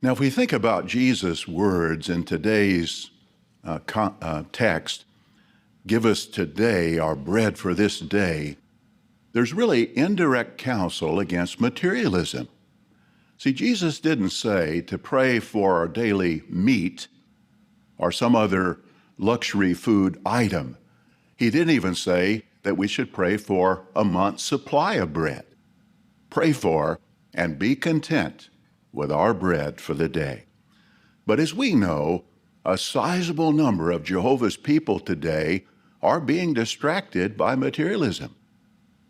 Now, if we think about Jesus' words in today's text, give us today our bread for this day, there's really indirect counsel against materialism. See, Jesus didn't say to pray for our daily meat or some other luxury food item. He didn't even say that we should pray for a month's supply of bread. Pray for and be content with our bread for the day. But as we know, a sizable number of Jehovah's people today are being distracted by materialism.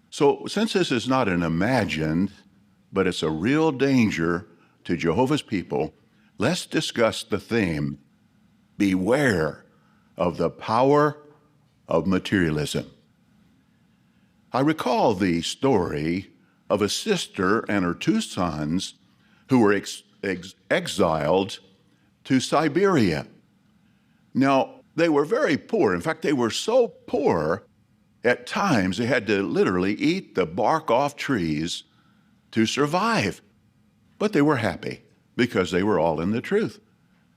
So since this is not an imagined, but it's a real danger to Jehovah's people, let's discuss the theme, beware of the power of materialism. I recall the story of a sister and her two sons who were exiled to Siberia. Now, they were very poor. In fact, they were so poor, at times they had to literally eat the bark off trees to survive. But they were happy because they were all in the truth.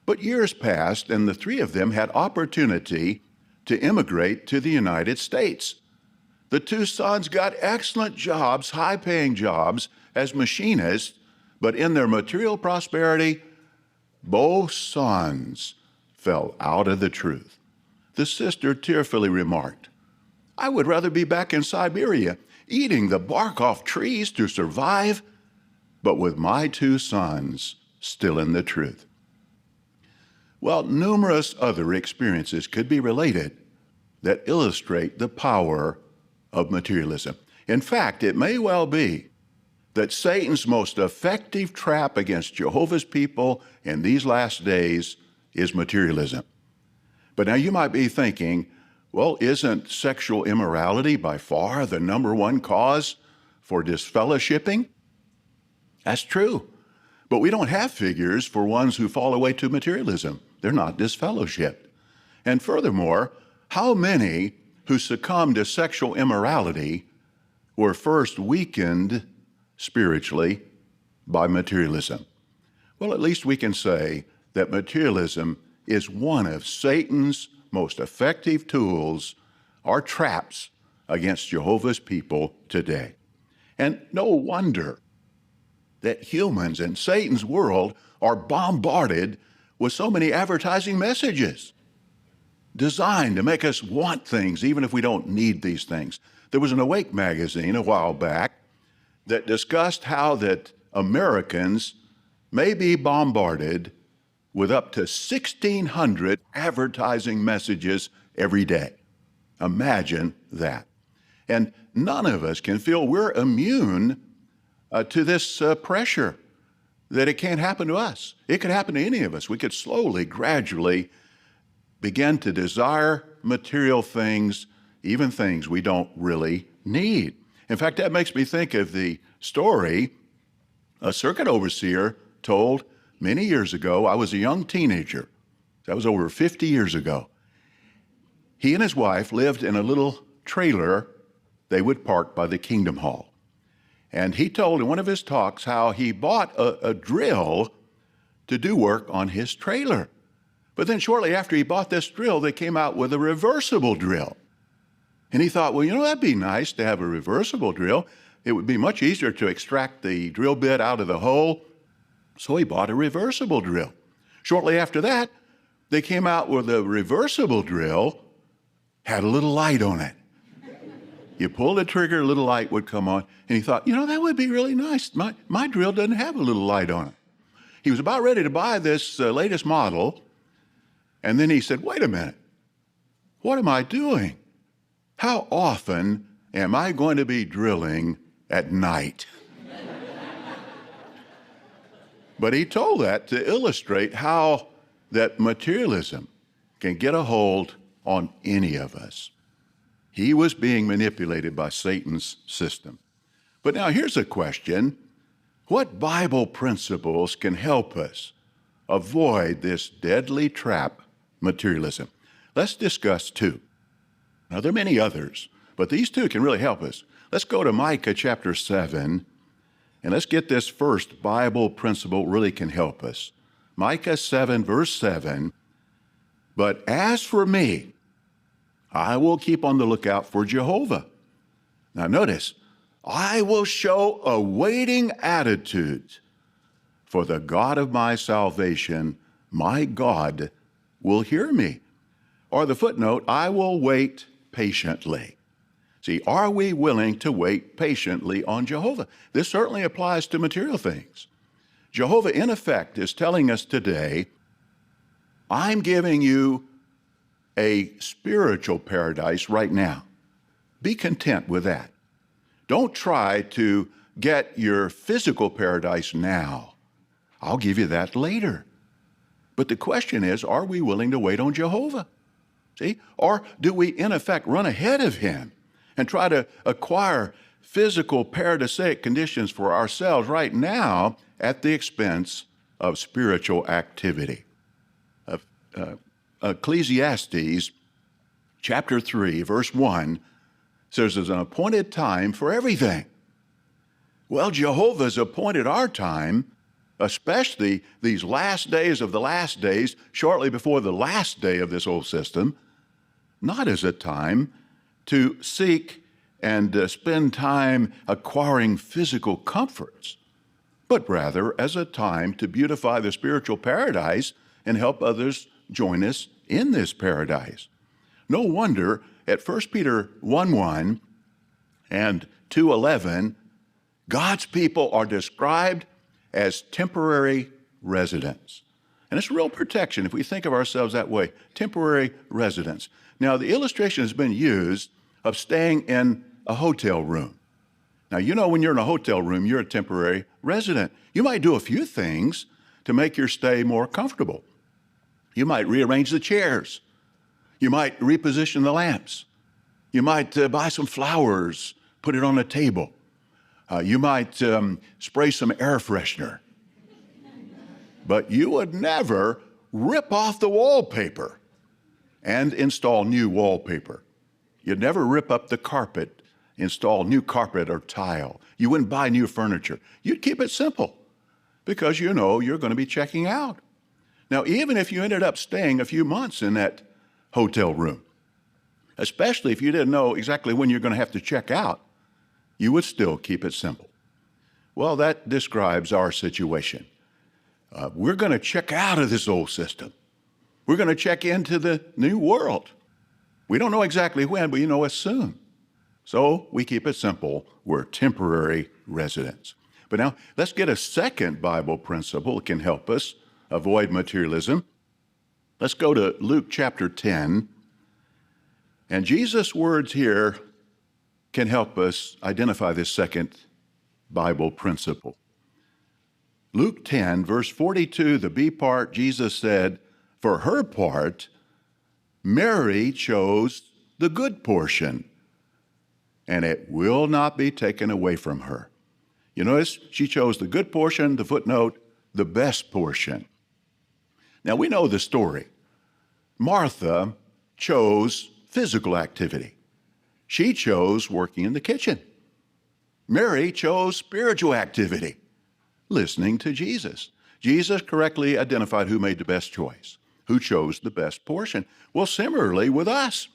But years passed, and the three of them had opportunity to immigrate to the United States. The two sons got excellent jobs, high-paying jobs as machinists, but in their material prosperity, both sons fell out of the truth. The sister tearfully remarked, "I would rather be back in Siberia, eating the bark off trees to survive, but with my two sons still in the truth." Well, numerous other experiences could be related that illustrate the power of materialism. In fact, it may well be that Satan's most effective trap against Jehovah's people in these last days is materialism. But now you might be thinking, well, isn't sexual immorality by far the number one cause for disfellowshipping? That's true. But we don't have figures for ones who fall away to materialism. They're not disfellowshipped. And furthermore, how many who succumbed to sexual immorality were first weakened spiritually by materialism? Well, at least we can say that materialism is one of Satan's most effective tools or traps against Jehovah's people today. And no wonder that humans in Satan's world are bombarded with so many advertising messages designed to make us want things even if we don't need these things. There was an Awake magazine a while back that discussed how that Americans may be bombarded with up to 1,600 advertising messages every day. Imagine that. And none of us can feel we're immune to this pressure, that it can't happen to us. It could happen to any of us. We could slowly, gradually begin to desire material things, even things we don't really need. In fact, that makes me think of the story a circuit overseer told many years ago. I was a young teenager. That was over 50 years ago. He and his wife lived in a little trailer they would park by the Kingdom Hall. And he told in one of his talks how he bought a drill to do work on his trailer. But then shortly after he bought this drill, they came out with a reversible drill. And he thought, well, that'd be nice to have a reversible drill. It would be much easier to extract the drill bit out of the hole. So he bought a reversible drill. Shortly after that, they came out with a reversible drill, had a little light on it. You pull the trigger, a little light would come on. And he thought, that would be really nice. My drill doesn't have a little light on it. He was about ready to buy this latest model. And then he said, wait a minute. What am I doing? How often am I going to be drilling at night? But he told that to illustrate how that materialism can get a hold on any of us. He was being manipulated by Satan's system. But now here's a question. What Bible principles can help us avoid this deadly trap, materialism? Let's discuss two. Now, there are many others, but these two can really help us. Let's go to Micah chapter 7, and let's get this first Bible principle really can help us. Micah 7, verse 7, "But as for me, I will keep on the lookout for Jehovah." Now notice, "I will show a waiting attitude for the God of my salvation. My God will hear me." Or the footnote, "I will wait patiently." See, are we willing to wait patiently on Jehovah? This certainly applies to material things. Jehovah, in effect, is telling us today, I'm giving you a spiritual paradise right now. Be content with that. Don't try to get your physical paradise now. I'll give you that later. But the question is, are we willing to wait on Jehovah? See? Or do we, in effect, run ahead of him and try to acquire physical paradisiac conditions for ourselves right now at the expense of spiritual activity? Ecclesiastes chapter 3, verse 1 says there's an appointed time for everything. Well, Jehovah's appointed our time, especially these last days of the last days, shortly before the last day of this old system, not as a time to seek and spend time acquiring physical comforts, but rather as a time to beautify the spiritual paradise and help others join us in this paradise. No wonder at 1 Peter 1:1 and 2:11, God's people are described as temporary residents. And it's real protection if we think of ourselves that way, temporary residents. Now, the illustration has been used of staying in a hotel room. Now, you know when you're in a hotel room, you're a temporary resident. You might do a few things to make your stay more comfortable. You might rearrange the chairs. You might reposition the lamps. You might buy some flowers, put it on a table. You might spray some air freshener. But you would never rip off the wallpaper and install new wallpaper. You'd never rip up the carpet, install new carpet or tile. You wouldn't buy new furniture. You'd keep it simple because you know you're going to be checking out. Now, even if you ended up staying a few months in that hotel room, especially if you didn't know exactly when you're going to have to check out, you would still keep it simple. Well, that describes our situation. We're going to check out of this old system. We're going to check into the new world. We don't know exactly when, but you know it's soon. So we keep it simple. We're temporary residents. But now let's get a second Bible principle that can help us avoid materialism. Let's go to Luke chapter 10. And Jesus' words here can help us identify this second Bible principle. Luke 10, verse 42, the B part, Jesus said, "For her part, Mary chose the good portion, and it will not be taken away from her." You notice she chose the good portion, the footnote, the best portion. Now we know the story. Martha chose physical activity. She chose working in the kitchen. Mary chose spiritual activity, listening to Jesus. Jesus correctly identified who made the best choice, who chose the best portion. Well, similarly with us.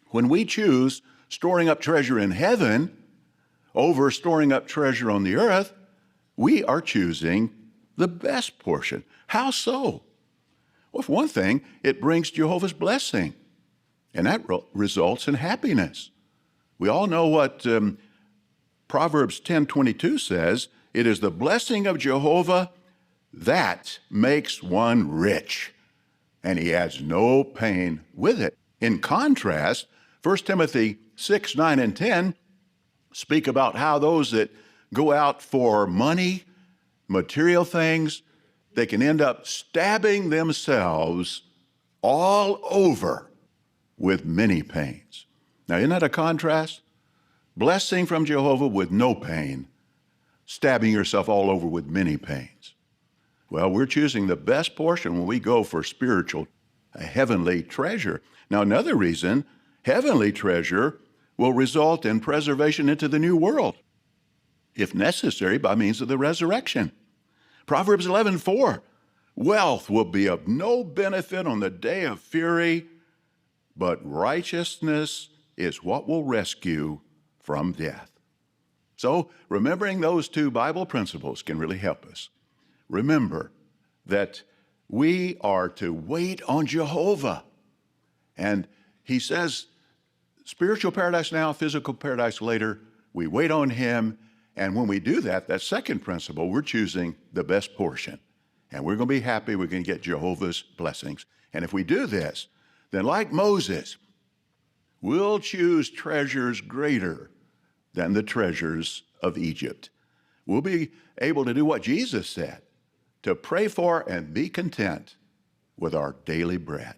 When we choose storing up treasure in heaven over storing up treasure on the earth, we are choosing the best portion. How so? Well, for one thing, it brings Jehovah's blessing, and that results in happiness. We all know what Proverbs 10:22 says. It is the blessing of Jehovah that makes one rich, and he adds no pain with it. In contrast, 1 Timothy 6, 9, and 10 speak about how those that go out for money, material things, they can end up stabbing themselves all over with many pains. Now, isn't that a contrast? Blessing from Jehovah with no pain, stabbing yourself all over with many pains. Well, we're choosing the best portion when we go for spiritual, a heavenly treasure. Now, another reason, heavenly treasure will result in preservation into the new world, if necessary, by means of the resurrection. Proverbs 11:4, Wealth will be of no benefit on the day of fury, but righteousness is what will rescue from death. So, remembering those two Bible principles can really help us. Remember that we are to wait on Jehovah. And he says, spiritual paradise now, physical paradise later. We wait on him. And when we do that, that second principle, we're choosing the best portion. And we're going to be happy. We're going to get Jehovah's blessings. And if we do this, then like Moses, we'll choose treasures greater than the treasures of Egypt. We'll be able to do what Jesus said, to pray for and be content with our daily bread.